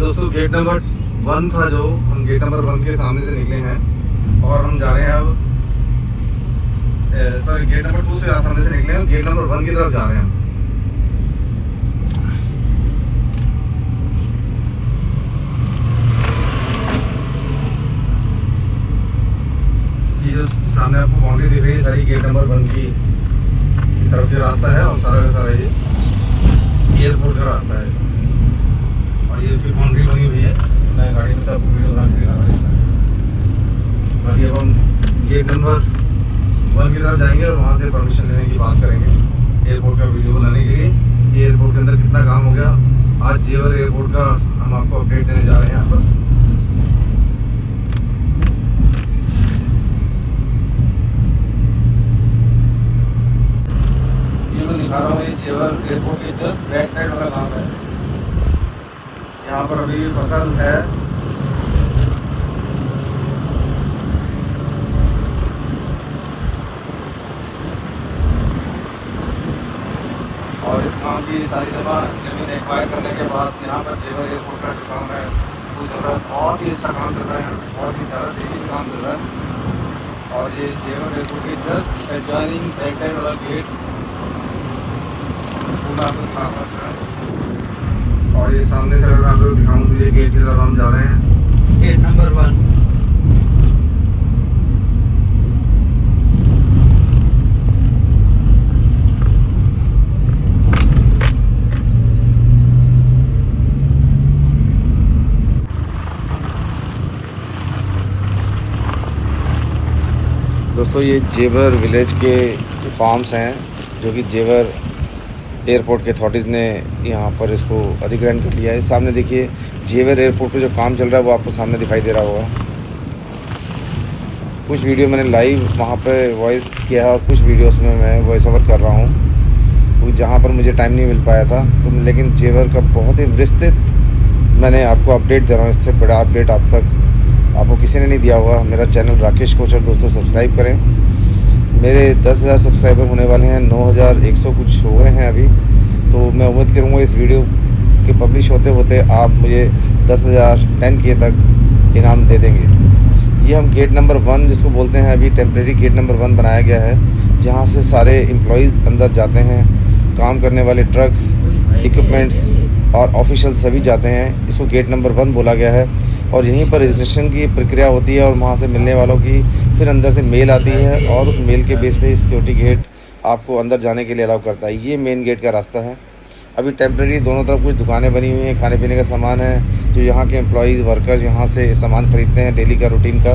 दोस्तों gate number 1 था जो, हम गेट नंबर 1 के सामने से निकले हैं और हम जा रहे हैं अब सॉरी गेट नंबर 2 से सामने से निकले हैं, गेट नंबर 1 की तरफ जा रहे हैं हम। ये जो सामने आपको बाउंड्री दिख रही है सारी गेट नंबर 1 की तरफ का रास्ता है और सारा का सारा ये एयरपोर्ट का रास्ता है और ये उसकी बाउंड्री बनी हुई है। मैं गाड़ी में सब वीडियो बना के दिखा रहा हूँ इसमें। बाकी अब हम गेट नंबर 1 की तरफ जाएंगे और वहाँ से परमिशन लेने की बात करेंगे एयरपोर्ट का वीडियो बनाने के लिए। ये एयरपोर्ट के अंदर कितना काम हो गया, आज जेवर एयरपोर्ट का हम आपको अपडेट देने जा रहे हैं यहाँ पर। ये मैं दिखा रहा हूँ, ये जेवर एयरपोर्ट के जस्ट बैक साइड वाला काम है। यहाँ पर अभी फसल है और इस काम की सारी जमीन एक्वायर करने के बाद यहाँ पर जेवर एयरपोर्ट का जो काम है वो चल रहा है। बहुत ही अच्छा काम चल रहा है, बहुत ही ज़्यादा तेज़ी से काम चल रहा है। और ये जेवर एयरपोर्ट के जस्ट एडजॉइनिंग बैक साइड वाला गेट पूरा आपको दिखा रहा है। और ये सामने से अगर मैं आपको दिखाऊँ तो ये गेट की तरफ हम जा रहे हैं, गेट नंबर 1। दोस्तों ये जेवर विलेज के फार्म्स हैं जो कि जेवर एयरपोर्ट के अथॉरिटीज़ ने यहाँ पर इसको अधिग्रहण कर लिया है। सामने देखिए जेवर एयरपोर्ट पे जो काम चल रहा है वो आपको सामने दिखाई दे रहा होगा। कुछ वीडियो मैंने लाइव वहाँ पे वॉइस किया है और कुछ वीडियोस में मैं वॉइस ओवर कर रहा हूँ जहाँ पर मुझे टाइम नहीं मिल पाया था। तो लेकिन जेवर का बहुत ही विस्तृत मैंने आपको अपडेट दे रहा हूँ। इससे बड़ा अपडेट आप तक आपको किसी ने नहीं दिया होगा। मेरा चैनल राकेश कोचर दोस्तों सब्सक्राइब करें। मेरे 10,000 सब्सक्राइबर होने वाले हैं, 9,100 कुछ हो गए हैं अभी। तो मैं उम्मीद करूँगा इस वीडियो के पब्लिश होते होते आप मुझे 10,000 10K तक इनाम दे देंगे। ये हम गेट नंबर 1 जिसको बोलते हैं, अभी टेम्प्रेरी गेट नंबर 1 बनाया गया है जहाँ से सारे एम्प्लॉयज़ अंदर जाते हैं। काम करने वाले ट्रक्स, इक्विपमेंट्स और ऑफिशियल सभी जाते हैं। इसको गेट नंबर 1 बोला गया है और यहीं पर रजिस्ट्रेशन की प्रक्रिया होती है और वहाँ से मिलने वालों की फिर अंदर से मेल आती है और उस मेल के बेस पे सिक्योरिटी गेट आपको अंदर जाने के लिए अलाउ करता है। ये मेन गेट का रास्ता है। अभी टेम्प्रेरी दोनों तरफ कुछ दुकानें बनी हुई हैं, खाने पीने का सामान है जो यहाँ के एम्प्लॉयज़ वर्कर्स यहाँ से सामान ख़रीदते हैं डेली का रूटीन का।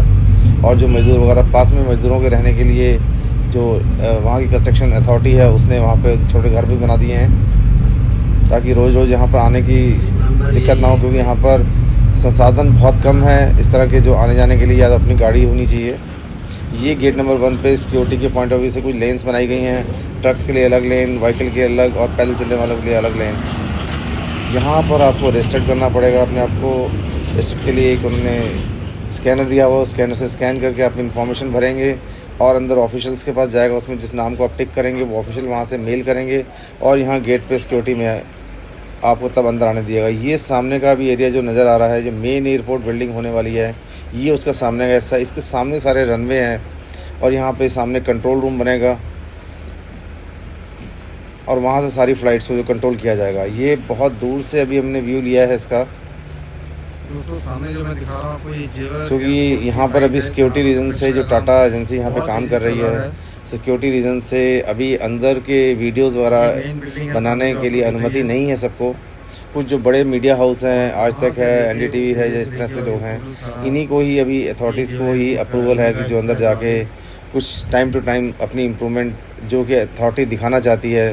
और जो मज़दूर वगैरह पास में मज़दूरों के रहने के लिए जो वहाँ की कंस्ट्रक्शन अथॉरिटी है उसने वहाँ पर छोटे घर भी बना दिए हैं ताकि रोज़ रोज़ यहाँ पर आने की दिक्कत ना हो, क्योंकि यहाँ पर संसाधन बहुत कम है इस तरह के जो आने जाने के लिए या तो अपनी गाड़ी होनी चाहिए। ये गेट नंबर 1 पे सिक्योरिटी के पॉइंट ऑफ व्यू से कुछ लेन्स बनाई गई हैं, ट्रक्स के लिए अलग लेन, व्हीकल के अलग और पैदल चलने वालों के लिए अलग लेन। यहाँ पर आपको रजिस्टर्ड करना पड़ेगा अपने आप को। रजिस्टर्ड के लिए एक उन्होंने स्कैनर दिया हुआ, स्कैनर से स्कैन करके अपनी इन्फॉर्मेशन भरेंगे और अंदर ऑफिशियल्स के पास जाएगा। उसमें जिस नाम को आप टिक करेंगे वो ऑफिशियल वहाँ से मेल करेंगे और यहाँ गेट पे सिक्योरिटी में आपको तब अंदर आने दिएगा। ये सामने का भी एरिया जो नज़र आ रहा है, जो मेन एयरपोर्ट बिल्डिंग होने वाली है, ये उसका सामने का हिस्सा। इसके सामने सारे रनवे हैं और यहाँ पे सामने कंट्रोल रूम बनेगा और वहाँ से सारी फ़्लाइट्स को जो कंट्रोल किया जाएगा। ये बहुत दूर से अभी हमने व्यू लिया है इसका दोस्तों। सामने जो मैं दिखा रहा हूँ आपको ये जेवर, क्योंकि यहाँ पर अभी सिक्योरिटी रीज़न से जो टाटा एजेंसी यहाँ पे काम कर रही है, सिक्योरिटी रीज़न से अभी अंदर के वीडियोज़ वगैरह बनाने के लिए अनुमति नहीं है सबको। कुछ जो बड़े मीडिया हाउस हैं, आज तक है, NDTV है, इस तरह से लोग हैं, इन्हीं को ही अभी अथॉरिटीज़ को ही अप्रूवल है कि जो अंदर जाके कुछ टाइम टू टाइम अपनी इम्प्रूवमेंट जो कि अथॉरिटी दिखाना चाहती है,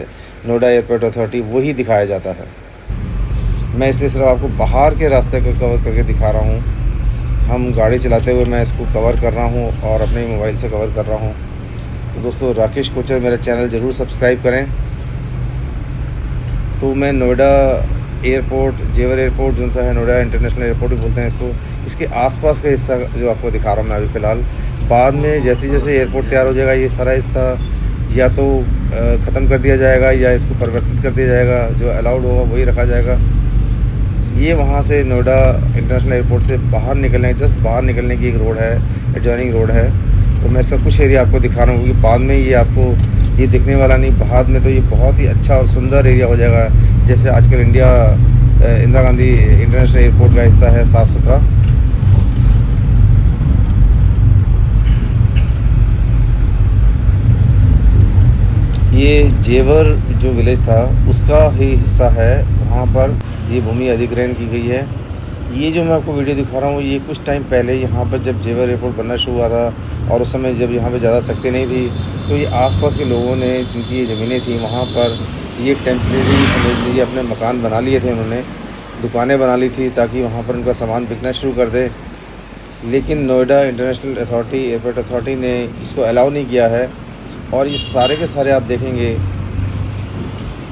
नोएडा एयरपोर्ट अथॉरिटी, वही दिखाया जाता है। मैं इसलिए सिर्फ आपको बाहर के रास्ते को कवर करके दिखा रहा हूँ। हम गाड़ी चलाते हुए मैं इसको कवर कर रहा हूँ और अपने मोबाइल से कवर कर रहा हूँ। तो दोस्तों राकेश कोचर मेरा चैनल ज़रूर सब्सक्राइब करें। तो मैं नोएडा एयरपोर्ट, जेवर एयरपोर्ट जो सा है, नोएडा इंटरनेशनल एयरपोर्ट भी बोलते हैं इसको, इसके आसपास का हिस्सा जो आपको दिखा रहा हूँ मैं अभी फ़िलहाल। बाद में जैसे जैसे एयरपोर्ट तैयार हो जाएगा ये सारा हिस्सा या तो ख़त्म कर दिया जाएगा या इसको परिवर्तित कर दिया जाएगा। जो अलाउड होगा वही रखा जाएगा। ये वहाँ से नोएडा इंटरनेशनल एयरपोर्ट से बाहर निकलने, जस्ट बाहर निकलने की एक रोड है, एडजॉइनिंग रोड है। तो मैं इसका कुछ एरिया आपको दिखा रहा हूँ, क्योंकि बाद में ये आपको ये दिखने वाला नहीं, बाद में तो ये बहुत ही अच्छा और सुंदर एरिया हो जाएगा। जैसे आजकल इंदिरा गांधी इंटरनेशनल एयरपोर्ट का हिस्सा है, साफ़ सुथरा। ये जेवर जो विलेज था उसका ही हिस्सा है, वहाँ पर ये भूमि अधिग्रहण की गई है। ये जो मैं आपको वीडियो दिखा रहा हूँ, ये कुछ टाइम पहले यहाँ पर जब जेवर एयरपोर्ट बनना शुरू हुआ था, और उस समय जब यहाँ पे ज़्यादा सख्ती नहीं थी, तो ये आसपास के लोगों ने, जिनकी ये ज़मीनें थी, वहाँ पर ये टेम्परेरी समझ लीजिए अपने मकान बना लिए थे उन्होंने, दुकानें बना ली थी ताकि वहाँ पर उनका सामान बिकना शुरू कर दे। लेकिन Noida international authority, airport authority ने इसको अलाउ नहीं किया है। और ये सारे के सारे आप देखेंगे,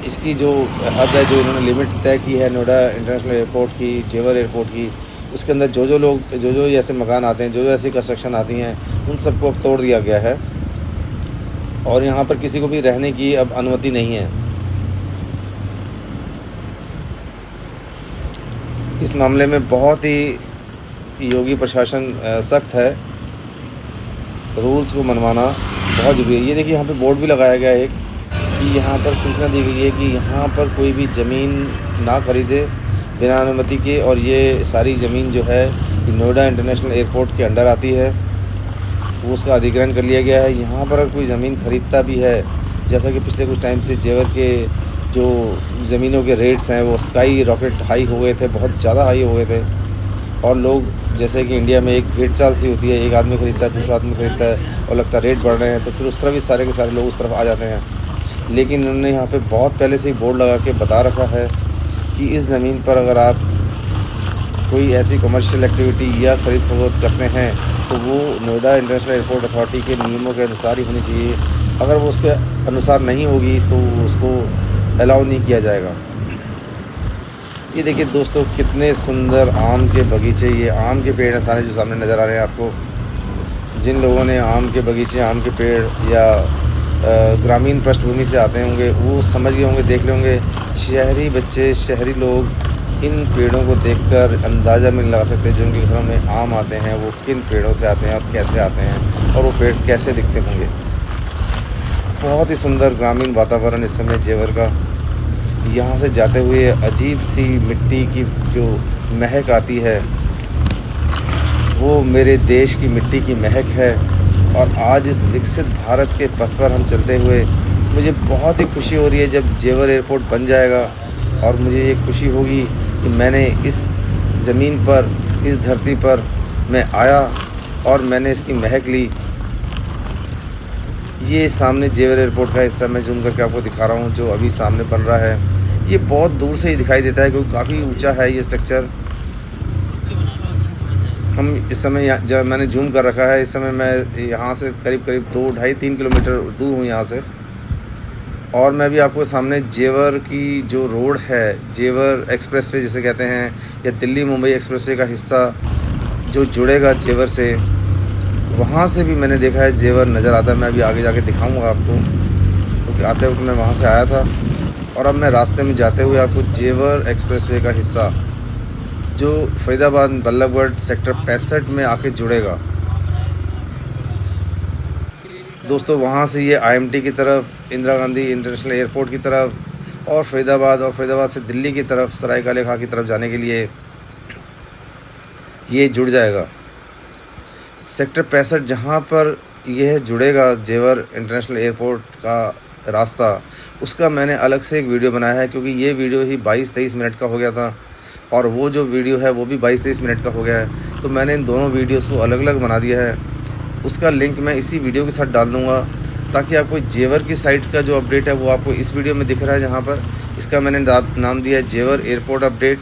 इसकी जो हद है, जो इन्होंने लिमिट तय की है नोएडा इंटरनेशनल एयरपोर्ट की, जेवर एयरपोर्ट की, उसके अंदर जो लोग, जो ऐसे मकान आते हैं, जो ऐसी कंस्ट्रक्शन आती हैं, उन सबको अब तोड़ दिया गया है। और यहाँ पर किसी को भी रहने की अब अनुमति नहीं है। इस मामले में बहुत ही योगी प्रशासन सख्त है, रूल्स को मनवाना बहुत ज़रूरी है। ये देखिए, यहाँ पे बोर्ड भी लगाया गया है कि यहाँ पर सूचना दी गई है कि यहाँ पर कोई भी ज़मीन ना खरीदे बिना अनुमति के। और ये सारी ज़मीन जो है नोएडा इंटरनेशनल एयरपोर्ट के अंडर आती है, वो उसका अधिग्रहण कर लिया गया है। यहाँ पर अगर कोई ज़मीन ख़रीदता भी है, जैसा कि पिछले कुछ टाइम से जेवर के जो ज़मीनों के रेट्स हैं वो स्काई रॉकेट हाई हो गए थे, बहुत ज़्यादा हाई हो गए थे। और लोग, जैसे कि इंडिया में एक भेड़ चाल सी होती है, एक आदमी ख़रीदता है, दूसरा आदमी ख़रीदता है, और लगता है रेट बढ़ रहे हैं, तो फिर उस तरफ भी सारे के सारे लोग उस तरफ आ जाते हैं। लेकिन उन्होंने यहाँ पे बहुत पहले से ही बोर्ड लगा के बता रखा है कि इस ज़मीन पर अगर आप कोई ऐसी कमर्शियल एक्टिविटी या ख़रीद फरोख्त करते हैं तो वो नोएडा इंटरनेशनल एयरपोर्ट अथॉरिटी के नियमों के अनुसार ही होनी चाहिए। अगर वो उसके अनुसार नहीं होगी तो उसको अलाउ नहीं किया जाएगा। ये देखिए दोस्तों, कितने सुंदर आम के बगीचे, ये आम के पेड़ हैं सारे जो सामने नज़र आ रहे हैं आपको। जिन लोगों ने आम के बगीचे, आम के पेड़ या ग्रामीण पृष्ठभूमि से आते होंगे, वो समझ गए होंगे, देख ले होंगे। शहरी बच्चे, शहरी लोग इन पेड़ों को देखकर अंदाज़ा भी नहीं लगा सकते जो उनके घरों में आम आते हैं वो किन पेड़ों से आते हैं और कैसे आते हैं, और वो पेड़ कैसे दिखते होंगे। बहुत ही सुंदर ग्रामीण वातावरण इस समय जेवर का। यहाँ से जाते हुए अजीब सी मिट्टी की जो महक आती है, वो मेरे देश की मिट्टी की महक है। और आज इस विकसित भारत के पथ पर हम चलते हुए मुझे बहुत ही खुशी हो रही है जब जेवर एयरपोर्ट बन जाएगा। और मुझे ये खुशी होगी कि मैंने इस ज़मीन पर, इस धरती पर मैं आया और मैंने इसकी महक ली। ये सामने जेवर एयरपोर्ट का हिस्सा मैं जूम करके आपको दिखा रहा हूँ, जो अभी सामने बन रहा है। ये बहुत दूर से ही दिखाई देता है क्योंकि काफ़ी ऊंचा है ये स्ट्रक्चर। हम इस समय जब मैंने जूम कर रखा है, इस समय मैं यहाँ से करीब 2-2.5-3 किलोमीटर दूर हूँ यहाँ से। और मैं भी आपको सामने जेवर की जो रोड है, जेवर एक्सप्रेसवे जिसे कहते हैं, या दिल्ली मुंबई एक्सप्रेसवे का हिस्सा जो जुड़ेगा जेवर से, वहाँ से भी मैंने देखा है जेवर नज़र आता है। मैं अभी आगे जाके दिखाऊंगा आपको, क्योंकि आते वक्त मैं वहाँ से आया था। और अब मैं रास्ते में जाते हुए आपको जेवर एक्सप्रेसवे का हिस्सा जो फरीदाबाद बल्लभगढ़ सेक्टर 65 में आके जुड़ेगा दोस्तों, वहाँ से ये IMT की तरफ, इंदिरा गांधी इंटरनेशनल एयरपोर्ट की तरफ, और फरीदाबाद से दिल्ली की तरफ, सरायकाले खां की तरफ जाने के लिए ये जुड़ जाएगा। सेक्टर 65 जहाँ पर यह जुड़ेगा जेवर इंटरनेशनल एयरपोर्ट का रास्ता, उसका मैंने अलग से एक वीडियो बनाया है, क्योंकि ये वीडियो ही 22-23 मिनट का हो गया था और वो जो वीडियो है वो भी 22-23 मिनट का हो गया है। तो मैंने इन दोनों वीडियोस को अलग अलग बना दिया है। उसका लिंक मैं इसी वीडियो के साथ डाल दूँगा, ताकि आपको जेवर की साइट का जो अपडेट है वो आपको इस वीडियो में दिख रहा है, जहाँ पर इसका मैंने नाम दिया है जेवर एयरपोर्ट अपडेट,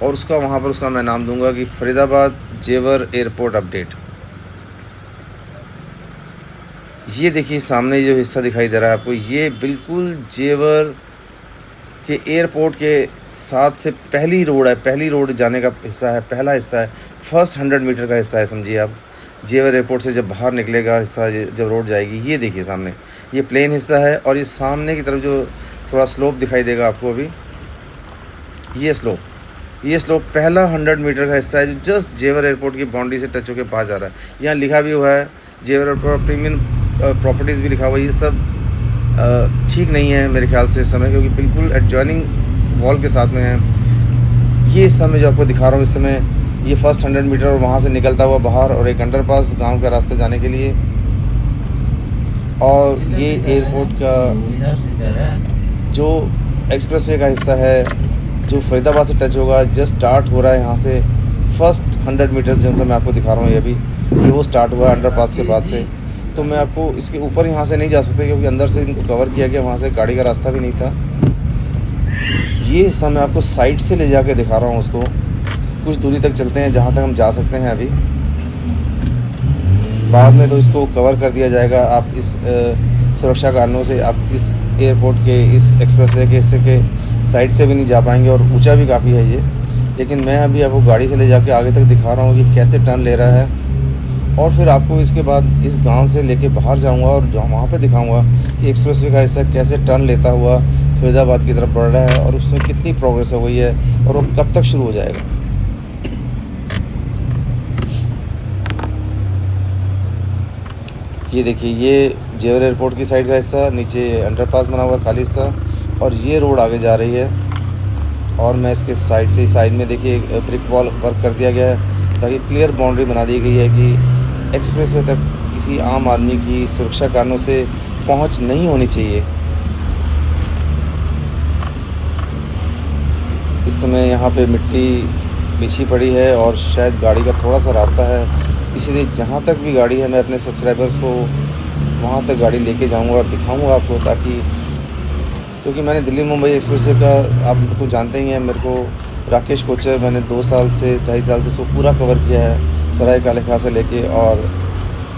और उसका वहाँ पर उसका मैं नाम दूँगा कि फरीदाबाद जेवर एयरपोर्ट अपडेट। ये देखिए सामने जो हिस्सा दिखाई दे रहा है आपको, ये बिल्कुल जेवर के एयरपोर्ट के साथ से पहली रोड है, पहली रोड जाने का हिस्सा है, पहला हिस्सा है, फर्स्ट 100 मीटर का हिस्सा है समझिए आप। जेवर एयरपोर्ट से जब बाहर निकलेगा हिस्सा, जब रोड जाएगी, ये देखिए सामने ये प्लेन हिस्सा है, और ये सामने की तरफ जो थोड़ा स्लोप दिखाई देगा आपको अभी, ये स्लोप, ये स्लोप पहला 100 मीटर का हिस्सा है जो जस्ट जेवर एयरपोर्ट की बाउंड्री से टच होकर बाहर जा रहा है। यहाँ लिखा भी हुआ है जेवर एयरपोर्ट प्रीमियम प्रॉपर्टीज़ भी लिखा हुआ है। ये सब ठीक नहीं है मेरे ख्याल से इस समय, क्योंकि बिल्कुल एडजॉइनिंग वॉल के साथ में है। ये इस समय जो आपको दिखा रहा हूँ, इस समय ये फर्स्ट 100 मीटर और वहाँ से निकलता हुआ बाहर और एक अंडरपास गांव का रास्ते जाने के लिए। और ये एयरपोर्ट का जो एक्सप्रेसवे का हिस्सा है जो फरीदाबाद से टच होगा, जस्ट स्टार्ट हो रहा है यहाँ से। फर्स्ट 100 मीटर्स जो मैं आपको दिखा रहा हूँ ये भी, कि वो स्टार्ट हुआ अंडरपास के बाद से। तो मैं आपको इसके ऊपर यहाँ से नहीं जा सकता क्योंकि अंदर से इनको कवर किया गया, वहाँ से गाड़ी का रास्ता भी नहीं था। ये हिस्सा मैं आपको साइड से ले जाके दिखा रहा हूँ उसको। कुछ दूरी तक चलते हैं जहाँ तक हम जा सकते हैं अभी, बाद में तो इसको कवर कर दिया जाएगा। आप इस सुरक्षा कारणों से आप इस एयरपोर्ट के इस एक्सप्रेसवे के हिस्से के साइड से भी नहीं जा पाएंगे और ऊंचा भी काफ़ी है ये। लेकिन मैं अभी आपको गाड़ी से ले जाके आगे तक दिखा रहा हूँ कि कैसे टर्न ले रहा है, और फिर आपको इसके बाद इस गांव से लेके बाहर जाऊंगा और वहाँ पे दिखाऊंगा कि एक्सप्रेसवे का हिस्सा कैसे टर्न लेता हुआ फरीदाबाद की तरफ बढ़ रहा है और उसमें कितनी प्रोग्रेस हो गई है और वो कब तक शुरू हो जाएगा। ये देखिए, ये जेवर एयरपोर्ट की साइड का हिस्सा, नीचे अंडरपास बना हुआ खाली हिस्सा, और ये रोड आगे जा रही है। और मैं इसके साइड में देखिए ब्रिक वॉल वर्क कर दिया गया है ताकि क्लियर बाउंड्री बना दी गई है कि एक्सप्रेसवे तक किसी आम आदमी की सुरक्षा कारणों से पहुंच नहीं होनी चाहिए। इस समय यहाँ पे मिट्टी बिछी पड़ी है और शायद गाड़ी का थोड़ा सा रास्ता है, इसलिए जहाँ तक भी गाड़ी है मैं अपने सब्सक्राइबर्स को वहाँ तक गाड़ी लेके जाऊँगा और दिखाऊँगा आपको, ताकि क्योंकि मैंने दिल्ली मुंबई एक्सप्रेसवे का आप को जानते ही हैं, मेरे को राकेश कोचर मैंने 2 साल से 2.5 साल से उसको पूरा कवर किया है, सराय काले खां से लेके, और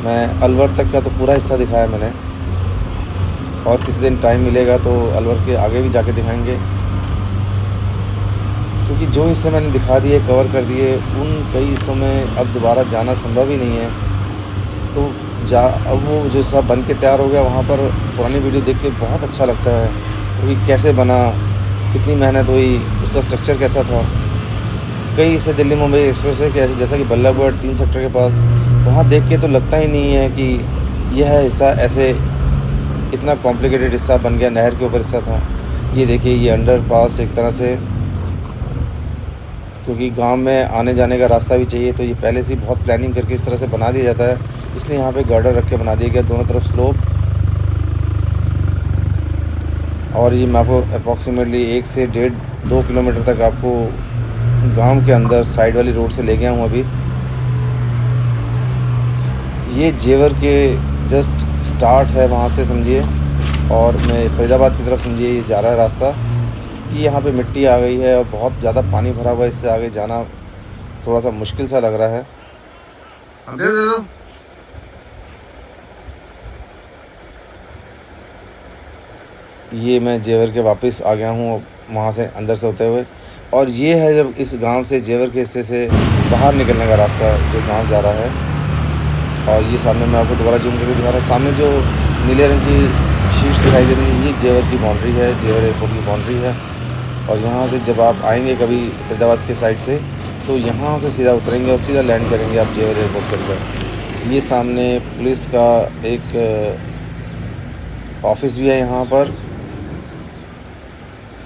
मैं अलवर तक का तो पूरा हिस्सा दिखाया मैंने। और किसी दिन टाइम मिलेगा तो अलवर के आगे भी जाके दिखाएंगे, क्योंकि जो हिस्से मैंने दिखा दिए कवर कर दिए उन कई हिस्सों में अब दोबारा जाना संभव ही नहीं है। तो अब वो जो सब बन के तैयार हो गया, वहाँ पर पुरानी वीडियो देख के बहुत अच्छा लगता है कि कैसे बना, कितनी मेहनत हुई, उसका स्ट्रक्चर कैसा था। कई हिस्से दिल्ली मुंबई एक्सप्रेसवे के जैसा कि बल्लभगढ़ 3 सेक्टर के पास, वहाँ देख के तो लगता ही नहीं है कि यह हिस्सा ऐसे इतना कॉम्प्लिकेटेड हिस्सा बन गया, नहर के ऊपर हिस्सा था। ये देखिए, ये अंडरपास एक तरह से, क्योंकि गांव में आने जाने का रास्ता भी चाहिए, तो ये पहले से बहुत प्लानिंग करके इस तरह से बना दिया जाता है, इसलिए यहाँ पे गर्डर रख के बना दिया गया, दोनों तरफ स्लोप। और ये मैं आपको अप्रॉक्सीमेटली 1 से 1.5-2 किलोमीटर तक आपको गांव के अंदर साइड वाली रोड से ले गया हूँ अभी। ये जेवर के जस्ट स्टार्ट है वहाँ से समझिए, और मैं फरीदाबाद की तरफ समझिए ये जा रहा है रास्ता। ये यहाँ पे मिट्टी आ गई है और बहुत ज़्यादा पानी भरा हुआ है, इससे आगे जाना थोड़ा सा मुश्किल सा लग रहा है। दे दो। ये मैं जेवर के वापस आ गया हूँ वहाँ से अंदर से होते हुए, और ये है जब इस गांव से जेवर के हिस्से से बाहर निकलने का रास्ता जो गांव जा रहा है। और ये सामने मैं आपको दोबारा जूम करके दिखा रहा हूँ, सामने जो नीले रंग की शीट्स दिखाई दे रही है, ये जेवर की बाउंड्री है, जेवर एयरपोर्ट की बाउंड्री है। और यहाँ से जब आप आएंगे कभी फरीदाबाद के साइड से, तो यहाँ से सीधा उतरेंगे और सीधा लैंड करेंगे आप जेवर एयरपोर्ट के अंदर। ये सामने पुलिस का एक ऑफिस भी है, यहाँ पर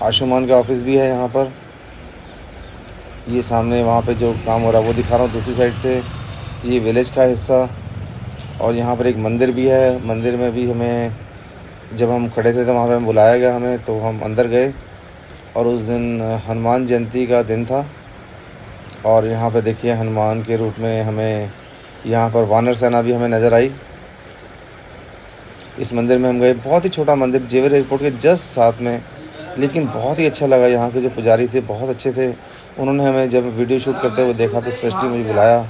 आयुष्मान का ऑफिस भी है यहाँ पर। ये सामने वहाँ पे जो काम हो रहा है वो दिखा रहा हूँ दूसरी साइड से। ये विलेज का हिस्सा, और यहाँ पर एक मंदिर भी है। मंदिर में भी हमें जब हम खड़े थे तो वहाँ पे हमें बुलाया गया, हमें तो हम अंदर गए, और उस दिन हनुमान जयंती का दिन था। और यहाँ पे देखिए हनुमान के रूप में हमें यहाँ पर वानर सेना भी हमें नज़र आई। इस मंदिर में हम गए, बहुत ही छोटा मंदिर जेवर एयरपोर्ट के जस्ट साथ में, लेकिन बहुत ही अच्छा लगा। यहाँ के जो पुजारी थे बहुत अच्छे थे, उन्होंने हमें जब वीडियो शूट करते हुए देखा तो स्पेशली मुझे बुलाया,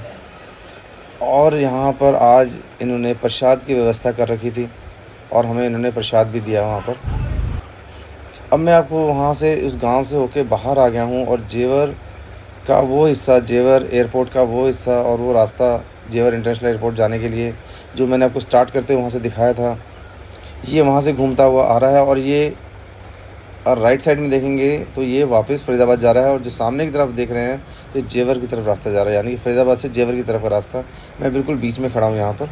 और यहाँ पर आज इन्होंने प्रसाद की व्यवस्था कर रखी थी और हमें इन्होंने प्रसाद भी दिया वहाँ पर। अब मैं आपको वहाँ से उस गांव से होके बाहर आ गया हूँ, और जेवर का वो हिस्सा, जेवर एयरपोर्ट का वो हिस्सा और वो रास्ता जेवर इंटरनेशनल एयरपोर्ट जाने के लिए जो मैंने आपको स्टार्ट करते वहाँ से दिखाया था, ये वहाँ से घूमता हुआ आ रहा है। और ये और राइट साइड में देखेंगे तो ये वापस फरीदाबाद जा रहा है, और जो सामने की तरफ देख रहे हैं तो जेवर की तरफ रास्ता जा रहा है, यानी कि फरीदाबाद से जेवर की तरफ का रास्ता। मैं बिल्कुल बीच में खड़ा हूँ यहाँ पर।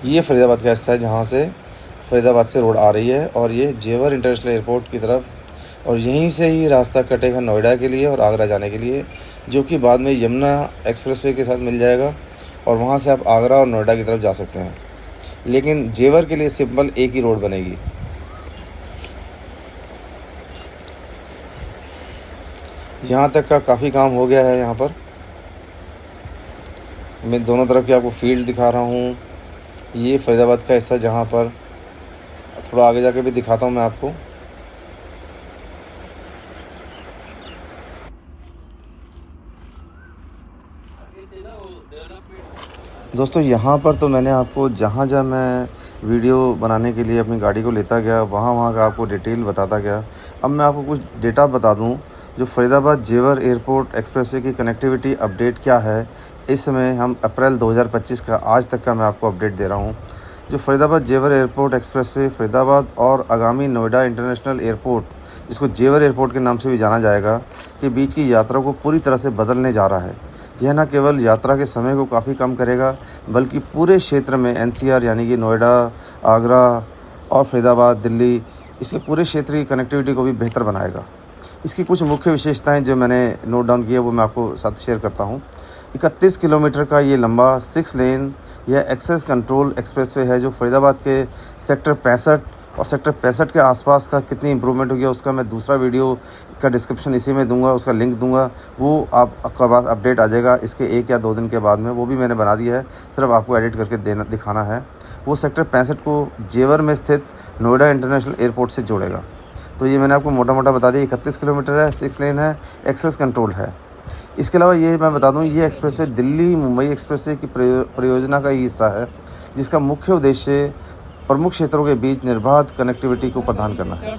ये फरीदाबाद का हिस्सा है जहाँ से फरीदाबाद से रोड आ रही है, और ये जेवर इंटरनेशनल एयरपोर्ट की तरफ, और यहीं से ही रास्ता कटेगा नोएडा के लिए और आगरा जाने के लिए, जो कि बाद में यमुना एक्सप्रेसवे के साथ मिल जाएगा, और वहाँ से आप आगरा और नोएडा की तरफ जा सकते हैं। लेकिन जेवर के लिए सिंपल एक ही रोड बनेगी। यहाँ तक का काफ़ी काम हो गया है। यहाँ पर मैं दोनों तरफ की आपको फील्ड दिखा रहा हूँ। ये फरीदाबाद का हिस्सा, जहाँ पर थोड़ा आगे जाके भी दिखाता हूँ मैं आपको। दोस्तों यहाँ पर तो मैंने आपको जहाँ जहाँ मैं वीडियो बनाने के लिए अपनी गाड़ी को लेता गया, वहाँ का आपको डिटेल बताता गया। अब मैं आपको कुछ डेटा बता दूँ। जो फरीदाबाद जेवर एयरपोर्ट एक्सप्रेसवे की कनेक्टिविटी अपडेट क्या है, इस समय हम अप्रैल 2025 का आज तक का मैं आपको अपडेट दे रहा हूँ। जो फरीदाबाद जेवर एयरपोर्ट एक्सप्रेसवे फरीदाबाद और आगामी नोएडा इंटरनेशनल एयरपोर्ट, जिसको जेवर एयरपोर्ट के नाम से भी जाना जाएगा, के बीच की यात्रा को पूरी तरह से बदलने जा रहा है। यह न केवल यात्रा के समय को काफ़ी कम करेगा, बल्कि पूरे क्षेत्र में NCR यानी कि नोएडा, आगरा और फरीदाबाद, दिल्ली, इसके पूरे क्षेत्र की कनेक्टिविटी को भी बेहतर बनाएगा। इसकी कुछ मुख्य विशेषताएं जो मैंने नोट डाउन की है वो मैं आपको साथ शेयर करता हूं। 31 किलोमीटर का ये लंबा 6 लेन यह एक्सेस कंट्रोल एक्सप्रेसवे है, जो फरीदाबाद के सेक्टर 65 और सेक्टर 65 के आसपास का कितनी इंप्रूवमेंट हो गया उसका मैं दूसरा वीडियो का डिस्क्रिप्शन इसी में दूंगा, उसका लिंक दूंगा। वो आपका पास अपडेट आ जाएगा इसके 1 या 2 दिन के बाद में। वो भी मैंने बना दिया है, सिर्फ आपको एडिट करके दिखाना है। वो सेक्टर 65 को जेवर में स्थित नोएडा इंटरनेशनल एयरपोर्ट से जोड़ेगा। तो ये मैंने आपको मोटा मोटा बता दिया। 31 किलोमीटर है, 6 लेन है, एक्सेस कंट्रोल है। इसके अलावा ये मैं बता दूं, ये एक्सप्रेसवे दिल्ली मुंबई एक्सप्रेसवे की परियोजना का ही हिस्सा है, जिसका मुख्य उद्देश्य प्रमुख क्षेत्रों के बीच निर्बाध कनेक्टिविटी को प्रदान करना है।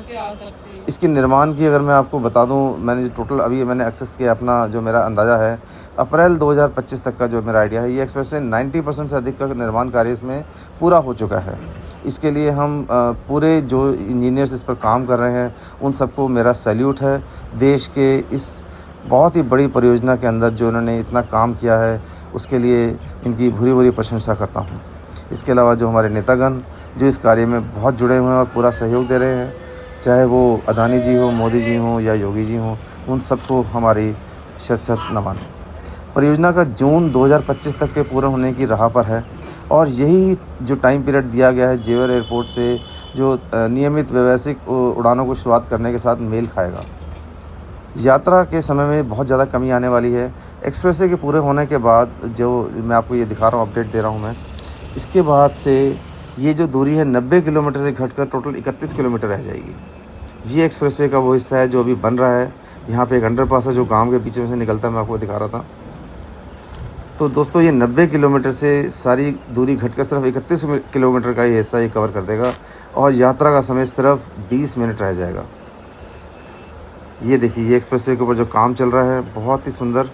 इसके निर्माण की अगर मैं आपको बता दूं, मैंने टोटल अभी मैंने एक्सेस किया, अपना जो मेरा अंदाज़ा है अप्रैल 2025 तक का जो मेरा आइडिया है, ये एक्सप्रेसवे 90% से अधिक का निर्माण कार्य इसमें पूरा हो चुका है। इसके लिए हम पूरे जो इंजीनियर्स इस पर काम कर रहे हैं उन सबको मेरा सैल्यूट है। देश के इस बहुत ही बड़ी परियोजना के अंदर जो इन्होंने इतना काम किया है उसके लिए इनकी भूरी भूरी प्रशंसा करता हूँ। इसके अलावा जो हमारे नेतागण जो इस कार्य में बहुत जुड़े हुए हैं और पूरा सहयोग दे रहे हैं, चाहे वो अदानी जी हो, मोदी जी हों या योगी जी हों, उन सबको हमारी शत नमन। परियोजना का जून 2025 तक के पूर्ण होने की राह पर है, और यही जो टाइम पीरियड दिया गया है जेवर एयरपोर्ट से जो नियमित व्यावसायिक उड़ानों को शुरुआत करने के साथ मेल खाएगा। यात्रा के समय में बहुत ज़्यादा कमी आने वाली है। एक्सप्रेसवे के पूरे होने के बाद जो मैं आपको ये दिखा रहा हूँ, अपडेट दे रहा हूँ मैं, इसके बाद से ये जो दूरी है 90 किलोमीटर से घटकर टोटल 31 किलोमीटर रह जाएगी। ये एक्सप्रेसवे का वो हिस्सा है जो अभी बन रहा है। यहाँ पे एक अंडरपास है जो गांव के पीछे से निकलता है, मैं आपको दिखा रहा था। तो दोस्तों ये 90 किलोमीटर से सारी दूरी घटकर सिर्फ 31 किलोमीटर का ये हिस्सा ये कवर कर देगा, और यात्रा का समय सिर्फ 20 मिनट रह जाएगा। ये देखिए, ये एक्सप्रेसवे के ऊपर जो काम चल रहा है बहुत ही सुंदर।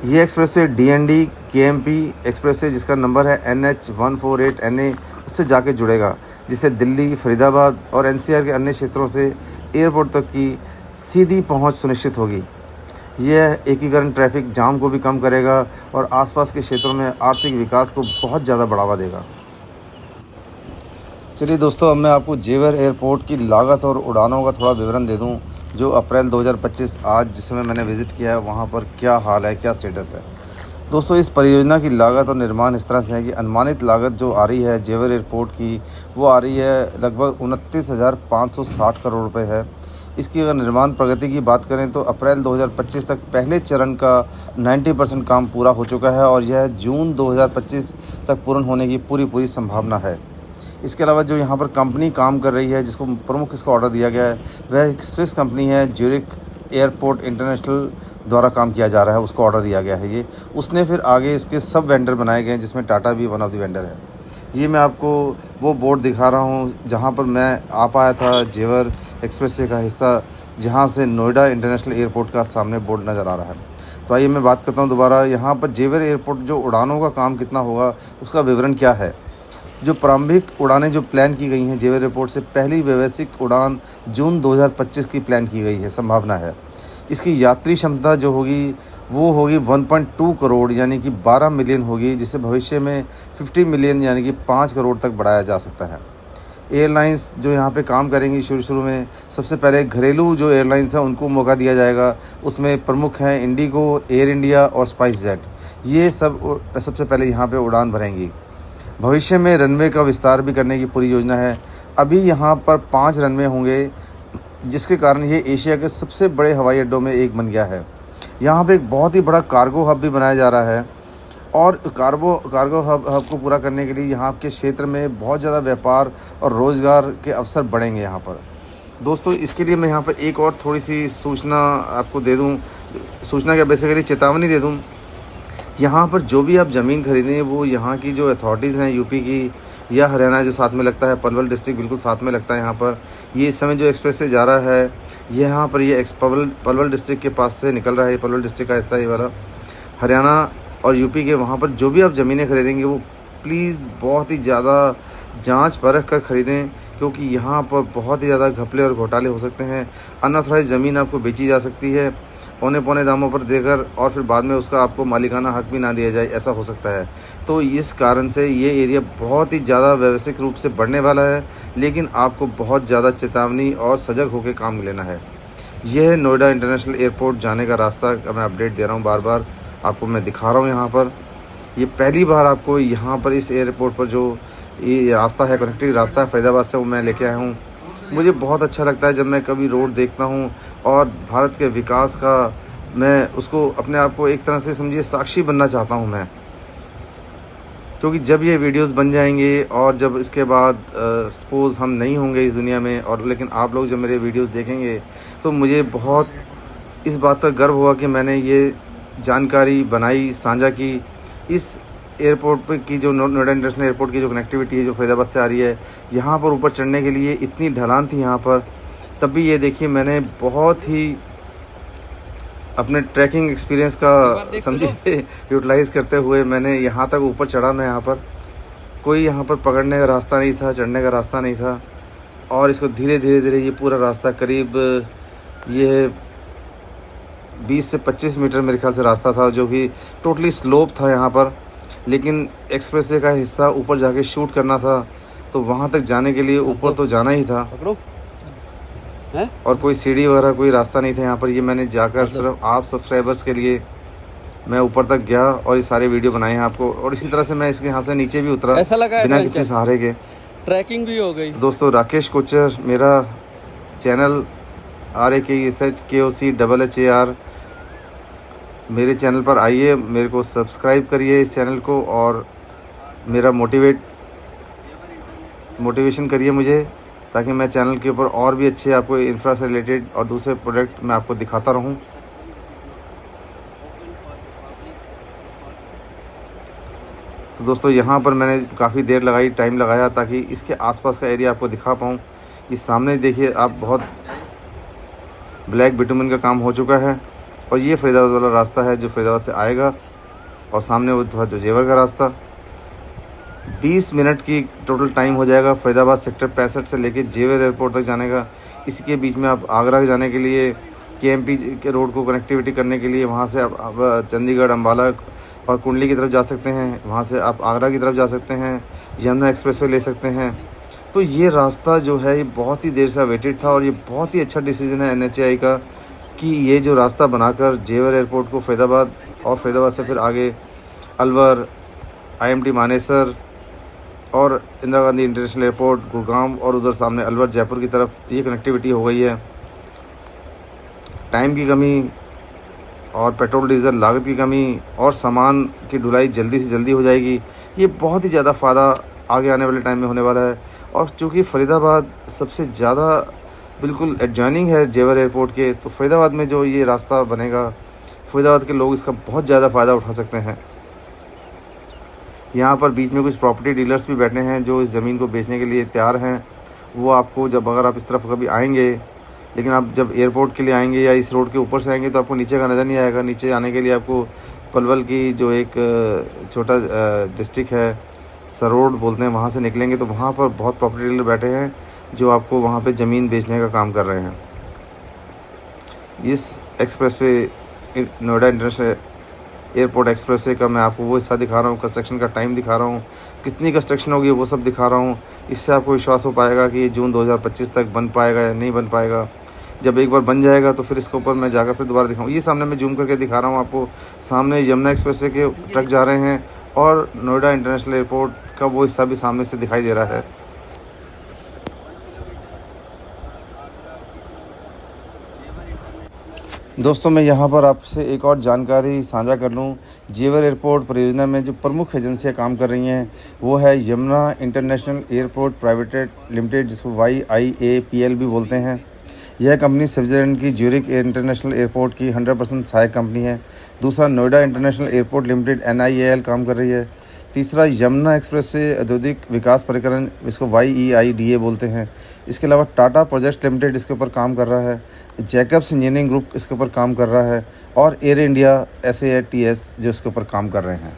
ये एक्सप्रेसवे DND KMP एक्सप्रेसवे जिसका नंबर है NH 148 NA उससे जाके जुड़ेगा, जिससे दिल्ली, फरीदाबाद और NCR के अन्य क्षेत्रों से एयरपोर्ट तक की सीधी पहुंच सुनिश्चित होगी। यह एकीकरण ट्रैफिक जाम को भी कम करेगा और आसपास के क्षेत्रों में आर्थिक विकास को बहुत ज़्यादा बढ़ावा देगा। चलिए दोस्तों, अब मैं आपको जेवर एयरपोर्ट की लागत और उड़ानों का थोड़ा विवरण दे दूं। जो अप्रैल 2025 आज जिस समय मैंने विज़िट किया है वहाँ पर क्या हाल है, क्या स्टेटस है। दोस्तों इस परियोजना की लागत और निर्माण इस तरह से है कि अनुमानित लागत जो आ रही है जेवर एयरपोर्ट की, वो आ रही है लगभग 29,560 करोड़ रुपए है। इसकी अगर निर्माण प्रगति की बात करें तो अप्रैल 2025 तक पहले चरण का 90% काम पूरा हो चुका है, और यह जून 2025 तक पूर्ण होने की पूरी संभावना है। इसके अलावा जो यहाँ पर कंपनी काम कर रही है, जिसको प्रमुख इसका ऑर्डर दिया गया है, वह एक स्विस कंपनी है, ज्यूरिख एयरपोर्ट इंटरनेशनल द्वारा काम किया जा रहा है, उसको ऑर्डर दिया गया है। ये उसने फिर आगे इसके सब वेंडर बनाए गए हैं, जिसमें टाटा भी वन ऑफ द वेंडर है। ये मैं आपको वो बोर्ड दिखा रहा हूँ जहाँ पर मैं आ पाया था, जेवर एक्सप्रेसवे का हिस्सा, जहाँ से नोएडा इंटरनेशनल एयरपोर्ट का सामने बोर्ड नज़र आ रहा है। तो आइए मैं बात करता हूँ दोबारा, यहाँ पर जेवर एयरपोर्ट जो उड़ानों का काम कितना होगा उसका विवरण क्या है। जो प्रारंभिक उड़ानें जो प्लान की गई हैं जेवर एयरपोर्ट से, पहली व्यावसायिक उड़ान जून 2025 की प्लान की गई है, संभावना है। इसकी यात्री क्षमता जो होगी वो होगी 1.2 करोड़ यानी कि 12 मिलियन होगी, जिसे भविष्य में 50 मिलियन यानी कि 5 करोड़ तक बढ़ाया जा सकता है। एयरलाइंस जो यहाँ पे काम करेंगी शुरू में, सबसे पहले घरेलू जो एयरलाइंस हैं उनको मौका दिया जाएगा। उसमें प्रमुख हैं इंडिगो, एयर इंडिया और स्पाइस जेट। ये सब सबसे पहले यहाँ पे उड़ान भरेंगी। भविष्य में रनवे का विस्तार भी करने की पूरी योजना है। अभी यहाँ पर 5 रनवे होंगे, जिसके कारण ये एशिया के सबसे बड़े हवाई अड्डों में एक बन गया है। यहाँ पे एक बहुत ही बड़ा कार्गो हब भी बनाया जा रहा है और कार्गो हब को पूरा करने के लिए यहाँ के क्षेत्र में बहुत ज़्यादा व्यापार और रोज़गार के अवसर बढ़ेंगे यहाँ पर। दोस्तों, इसके लिए मैं यहाँ पर एक और थोड़ी सी सूचना आपको दे दूँ, सूचना क्या बेसिकली चेतावनी दे दूँ। यहाँ पर जो भी आप ज़मीन खरीदें वो यहाँ की जो अथॉरिटीज़ हैं, यूपी की या हरियाणा जो साथ में लगता है, पलवल डिस्ट्रिक्ट बिल्कुल साथ में लगता है यहाँ पर। ये इस समय जो एक्सप्रेस से जा रहा है यहाँ पर, ये पलवल डिस्ट्रिक्ट के पास से निकल रहा है। पलवल डिस्ट्रिक्ट का हिस्सा ये वाला हरियाणा और यूपी के, वहाँ पर जो भी आप ज़मीनें खरीदेंगे वो प्लीज़ बहुत ही ज़्यादा जांच परख कर ख़रीदें, क्योंकि यहाँ पर बहुत ही ज़्यादा घपले और घोटाले हो सकते हैं। अनऑथराइज ज़मीन आपको बेची जा सकती है पौने दामों पर देकर, और फिर बाद में उसका आपको मालिकाना हक भी ना दिया जाए, ऐसा हो सकता है। तो इस कारण से ये एरिया बहुत ही ज़्यादा व्यावसायिक रूप से बढ़ने वाला है, लेकिन आपको बहुत ज़्यादा चेतावनी और सजग होकर काम लेना है। यह है नोएडा इंटरनेशनल एयरपोर्ट जाने का रास्ता का मैं अपडेट दे रहा हूँ, बार बार आपको मैं दिखा रहा हूँ। यहाँ पर ये पहली बार आपको यहाँ पर इस एयरपोर्ट पर जो ये रास्ता है, कनेक्टिंग रास्ता है फरीदाबाद से, वो मैं लेके आया हूँ। मुझे बहुत अच्छा लगता है जब मैं कभी रोड देखता हूँ और भारत के विकास का मैं उसको अपने आप को एक तरह से समझिए साक्षी बनना चाहता हूँ मैं, क्योंकि जब ये वीडियोस बन जाएंगे और जब इसके बाद सपोज़ हम नहीं होंगे इस दुनिया में, और लेकिन आप लोग जब मेरे वीडियोस देखेंगे तो मुझे बहुत इस बात का गर्व हुआ कि मैंने ये जानकारी बनाई, साझा की। इस एयरपोर्ट पे की जो नोएडा इंटरनेशनल एयरपोर्ट की जो कनेक्टिविटी है जो फरीदाबाद से आ रही है, यहाँ पर ऊपर चढ़ने के लिए इतनी ढलान थी यहाँ पर, तब भी ये देखिए मैंने बहुत ही अपने ट्रैकिंग एक्सपीरियंस का समझिए यूटिलाइज़ करते हुए मैंने यहाँ तक ऊपर चढ़ा। मैं यहाँ पर कोई यहाँ पर पकड़ने का रास्ता नहीं था, चढ़ने का रास्ता नहीं था, और इसको धीरे धीरे ये पूरा रास्ता करीब ये 20 से 25 मीटर मेरे ख्याल से रास्ता था, जो कि टोटली स्लोप था यहाँ पर। लेकिन एक्सप्रेसवे का हिस्सा ऊपर जाके शूट करना था, तो वहाँ तक जाने के लिए ऊपर तो जाना ही था, और कोई सीढ़ी वगैरह कोई रास्ता नहीं था यहाँ पर। ये मैंने जाकर सिर्फ आप सब्सक्राइबर्स के लिए मैं ऊपर तक गया और ये सारे वीडियो बनाए हैं आपको, और इसी तरह से मैं इसके यहाँ से नीचे भी उतरा बिना किसी सहारे के। ट्रैकिंग भी हो गई। दोस्तों, राकेश कोचर मेरा चैनल RAKESHKOCHHAR, मेरे चैनल पर आइए, मेरे को सब्सक्राइब करिए इस चैनल को, और मेरा मोटिवेशन करिए मुझे, ताकि मैं चैनल के ऊपर और भी अच्छे आपको इंफ्रा से रिलेटेड और दूसरे प्रोडक्ट मैं आपको दिखाता रहूं। तो दोस्तों, यहाँ पर मैंने काफ़ी देर लगाई, टाइम लगाया, ताकि इसके आसपास का एरिया आपको दिखा पाऊँ। ये सामने देखिए आप, बहुत ब्लैक बिटुमिन का काम हो चुका है, और ये फरीदाबाद वाला रास्ता है जो फरीदाबाद से आएगा, और सामने वो था जो जेवर का रास्ता। 20 मिनट की टोटल टाइम हो जाएगा फरीदाबाद सेक्टर 65 से लेके जेवर एयरपोर्ट तक जाने का। इसी के बीच में आप आगरा जाने के लिए KMP के रोड को कनेक्टिविटी करने के लिए वहाँ से आप चंडीगढ़, अम्बाला और कुंडली की तरफ जा सकते हैं, वहाँ से आप आगरा की तरफ जा सकते हैं, यमुना एक्सप्रेसवे ले सकते हैं। तो ये रास्ता जो है ये बहुत ही देर से अवेटेड था, और ये बहुत ही अच्छा डिसीजन है NHAI का कि ये जो रास्ता बनाकर जेवर एयरपोर्ट को फरीदाबाद, और फरीदाबाद से फिर आगे अलवर, IMT मानेसर और इंदिरा गांधी इंटरनेशनल एयरपोर्ट गुड़गांव, और उधर सामने अलवर जयपुर की तरफ ये कनेक्टिविटी हो गई है। टाइम की कमी और पेट्रोल डीजल लागत की कमी और सामान की ढुलाई जल्दी से जल्दी हो जाएगी। ये बहुत ही ज़्यादा फ़ायदा आगे आने वाले टाइम में होने वाला है। और चूँकि फ़रीदाबाद सबसे ज़्यादा बिल्कुल एडजॉइनिंग है जेवर एयरपोर्ट के, तो फरीदाबाद में जो ये रास्ता बनेगा, फरीदाबाद के लोग इसका बहुत ज़्यादा फ़ायदा उठा सकते हैं। यहाँ पर बीच में कुछ प्रॉपर्टी डीलर्स भी बैठे हैं जो इस ज़मीन को बेचने के लिए तैयार हैं। वो आपको जब, अगर आप इस तरफ कभी आएंगे, लेकिन आप जब एयरपोर्ट के लिए आएंगे या इस रोड के ऊपर से आएंगे, तो आपको नीचे का नज़र नहीं आएगा। नीचे आने के लिए आपको पलवल की जो एक छोटा डिस्ट्रिक्ट है, सरोड बोलते हैं, वहाँ से निकलेंगे तो वहाँ पर बहुत प्रॉपर्टी डीलर बैठे हैं जो आपको वहाँ पे ज़मीन बेचने का काम कर रहे हैं। इस expressway Noida international airport expressway का मैं आपको वो हिस्सा दिखा रहा हूँ, कंस्ट्रक्शन का टाइम दिखा रहा हूँ, कितनी कंस्ट्रक्शन होगी वो सब दिखा रहा हूँ। इससे आपको विश्वास हो पाएगा कि ये जून 2025 तक बन पाएगा या नहीं बन पाएगा। जब एक बार बन जाएगा तो फिर इसके ऊपर मैं जाकर फिर दोबारा दिखाऊँ। ये सामने मैं जूम करके दिखा रहा हूँ आपको, सामने यमुना एक्सप्रेसवे के ट्रक जा रहे हैं और नोएडा इंटरनेशनल एयरपोर्ट का वो हिस्सा भी सामने से दिखाई दे रहा है। दोस्तों, मैं यहाँ पर आपसे एक और जानकारी साझा कर लूँ। जेवर एयरपोर्ट परियोजना में जो प्रमुख एजेंसियाँ काम कर रही हैं वो है Yamuna international airport private limited, जिसको YIAPL भी बोलते हैं। यह कंपनी स्विट्ज़रलैंड की ज्यूरिख इंटरनेशनल एयरपोर्ट की 100% सहायक कंपनी है। दूसरा, Noida international airport limited NIAL काम कर रही है। तीसरा, यमुना एक्सप्रेसवे औद्योगिक विकास प्राधिकरण, इसको YEIDA बोलते हैं। इसके अलावा टाटा प्रोजेक्ट्स लिमिटेड इसके ऊपर काम कर रहा है। जैकब्स इंजीनियरिंग ग्रुप इसके ऊपर काम कर रहा है और एयर इंडिया SAS जो इसके ऊपर काम कर रहे हैं।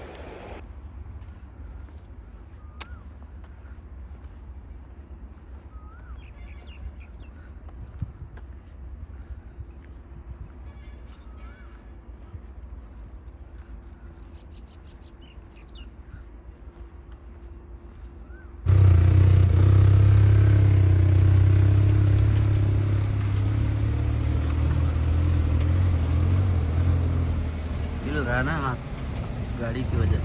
हिल रहा है ना गाड़ी की वजह से।